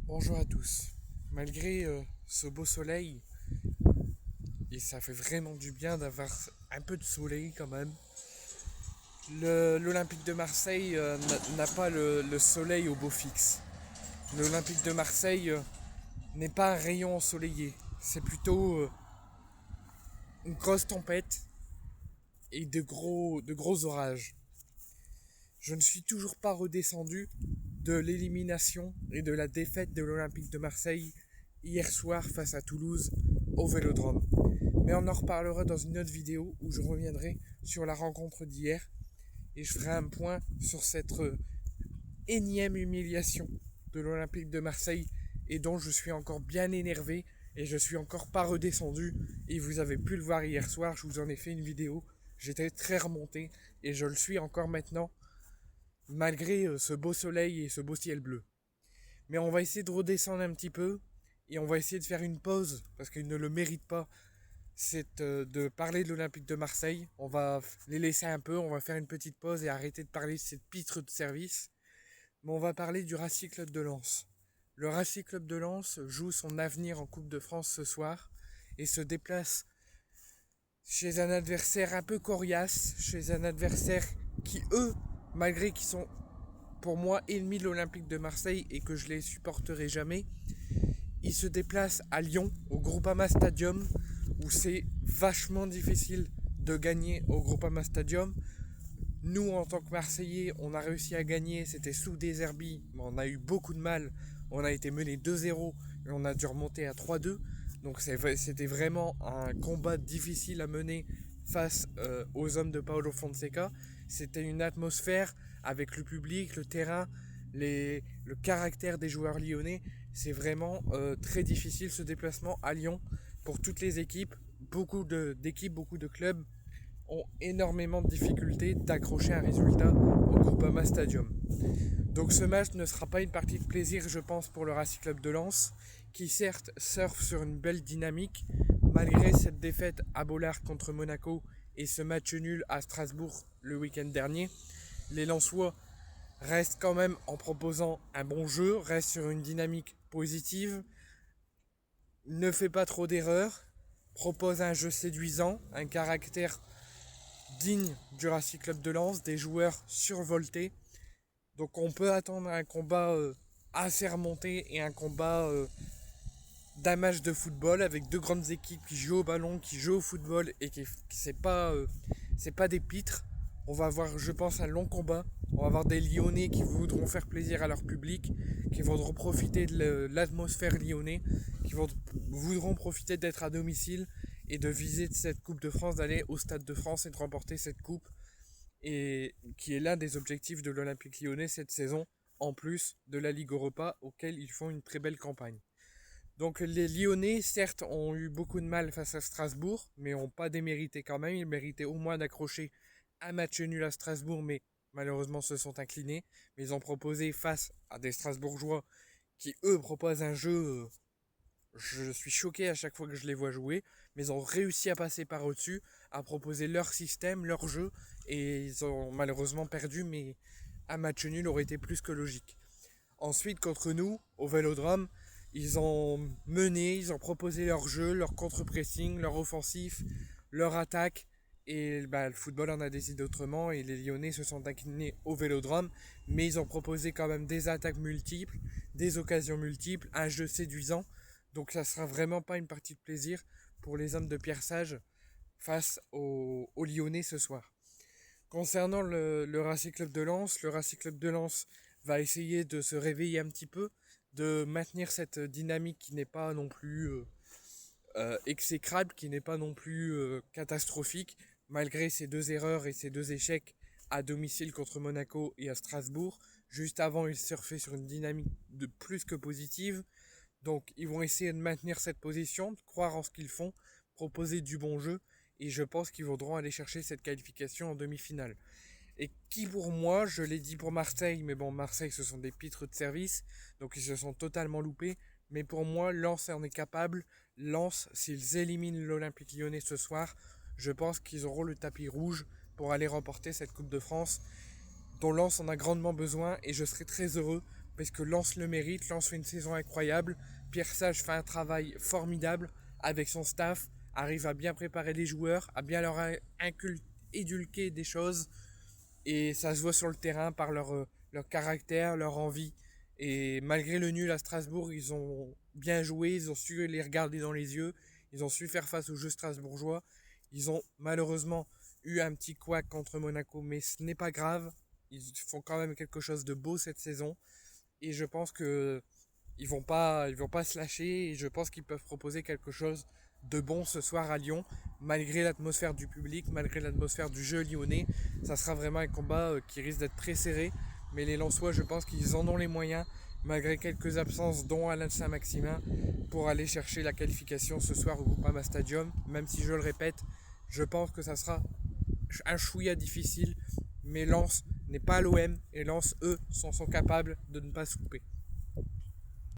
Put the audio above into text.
Bonjour à tous. Malgré ce beau soleil, et ça fait vraiment du bien d'avoir un peu de soleil quand même, l'Olympique de Marseille n'a pas le soleil au beau fixe. L'Olympique de Marseille n'est pas un rayon ensoleillé, c'est plutôt une grosse tempête et de gros orages. Je ne suis toujours pas redescendu de l'élimination et de la défaite de l'Olympique de Marseille hier soir face à Toulouse au Vélodrome. Mais on en reparlera dans une autre vidéo où je reviendrai sur la rencontre d'hier et je ferai un point sur cette énième humiliation de l'Olympique de Marseille et dont je suis encore bien énervé et je suis encore pas redescendu. Et vous avez pu le voir hier soir, je vous en ai fait une vidéo. J'étais très remonté et je le suis encore maintenant malgré ce beau soleil et ce beau ciel bleu. Mais on va essayer de redescendre un petit peu et on va essayer de faire une pause parce qu'ils ne le méritent pas. C'est de parler de l'Olympique de Marseille. On va les laisser un peu, on va faire une petite pause et arrêter de parler de cette pitre de service. Mais on va parler du Racing Club de Lens. Le Racing Club de Lens joue son avenir en Coupe de France ce soir et se déplace chez un adversaire un peu coriace, chez un adversaire qui, eux, malgré qu'ils sont pour moi ennemis de l'Olympique de Marseille et que je les supporterai jamais, ils se déplacent à Lyon, au Groupama Stadium, où c'est vachement difficile de gagner au Groupama Stadium. Nous, en tant que Marseillais, on a réussi à gagner, c'était sous Deserbi, mais on a eu beaucoup de mal. On a été mené 2-0 et on a dû remonter à 3-2. Donc c'était vraiment un combat difficile à mener face aux hommes de Paulo Fonseca. C'était une atmosphère avec le public, le terrain, le caractère des joueurs lyonnais. C'est vraiment très difficile ce déplacement à Lyon pour toutes les équipes. D'équipes, beaucoup de clubs ont énormément de difficultés d'accrocher un résultat au Groupama Stadium. Donc ce match ne sera pas une partie de plaisir, je pense, pour le Racing Club de Lens, qui certes surfe sur une belle dynamique, malgré cette défaite à Bollard contre Monaco et ce match nul à Strasbourg le week-end dernier. Les Lensois restent quand même en proposant un bon jeu, restent sur une dynamique positive, ne fait pas trop d'erreurs, propose un jeu séduisant, un caractère digne du Racing Club de Lens, des joueurs survoltés. Donc on peut attendre un combat assez remonté et un combat d'un match de football avec deux grandes équipes qui jouent au ballon, qui jouent au football et qui c'est pas des pitres. On va avoir, je pense, un long combat. On va avoir des Lyonnais qui voudront faire plaisir à leur public, qui voudront profiter de l'atmosphère lyonnais, voudront profiter d'être à domicile et de viser cette Coupe de France, d'aller au Stade de France et de remporter cette coupe, et qui est l'un des objectifs de l'Olympique lyonnais cette saison, en plus de la Ligue Europa, auquel ils font une très belle campagne. Donc les Lyonnais, certes, ont eu beaucoup de mal face à Strasbourg, mais n'ont pas démérité quand même. Ils méritaient au moins d'accrocher un match nul à Strasbourg, mais malheureusement se sont inclinés. Mais ils ont proposé face à des Strasbourgeois qui, eux, proposent un jeu. Je suis choqué à chaque fois que je les vois jouer, mais ils ont réussi à passer par au-dessus, à proposer leur système, leur jeu, et ils ont malheureusement perdu, mais un match nul aurait été plus que logique. Ensuite, contre nous, au Vélodrome, ils ont mené, ils ont proposé leur jeu, leur contre-pressing, leur offensif, leur attaque. Et le football en a décidé autrement et les Lyonnais se sont inclinés au Vélodrome. Mais ils ont proposé quand même des attaques multiples, des occasions multiples, un jeu séduisant. Donc ça sera vraiment pas une partie de plaisir pour les hommes de Pierre Sage face aux Lyonnais ce soir. Concernant le Racing Club de Lens, le Racing Club de Lens va essayer de se réveiller un petit peu, de maintenir cette dynamique qui n'est pas non plus exécrable, qui n'est pas non plus catastrophique, malgré ces deux erreurs et ces deux échecs à domicile contre Monaco et à Strasbourg. Juste avant, ils surfaient sur une dynamique de plus que positive. Donc ils vont essayer de maintenir cette position, de croire en ce qu'ils font, proposer du bon jeu, et je pense qu'ils voudront aller chercher cette qualification en demi-finale. Et qui pour moi, je l'ai dit pour Marseille, mais bon, Marseille ce sont des pitres de service, donc ils se sont totalement loupés. Mais pour moi, Lens en est capable. Lens, s'ils éliminent l'Olympique Lyonnais ce soir, je pense qu'ils auront le tapis rouge pour aller remporter cette Coupe de France, dont Lens en a grandement besoin, et je serai très heureux parce que Lens le mérite. Lens fait une saison incroyable. Pierre Sage fait un travail formidable avec son staff, arrive à bien préparer les joueurs, à bien leur édulquer des choses, et ça se voit sur le terrain par leur caractère, leur envie. Et malgré le nul à Strasbourg, ils ont bien joué, ils ont su les regarder dans les yeux, ils ont su faire face au jeu strasbourgeois. Ils ont malheureusement eu un petit couac contre Monaco, mais ce n'est pas grave. Ils font quand même quelque chose de beau cette saison. Et je pense que ils vont pas se lâcher. Et je pense qu'ils peuvent proposer quelque chose de bon ce soir à Lyon, malgré l'atmosphère du public, malgré l'atmosphère du jeu lyonnais. Ça sera vraiment un combat qui risque d'être très serré. Mais les Lensois, je pense qu'ils en ont les moyens, malgré quelques absences, dont Alain Saint-Maximin, pour aller chercher la qualification ce soir au Groupama Stadium. Même si je le répète, je pense que ça sera un chouïa difficile, mais Lens n'est pas l'OM et Lens, eux, sont capables de ne pas souper.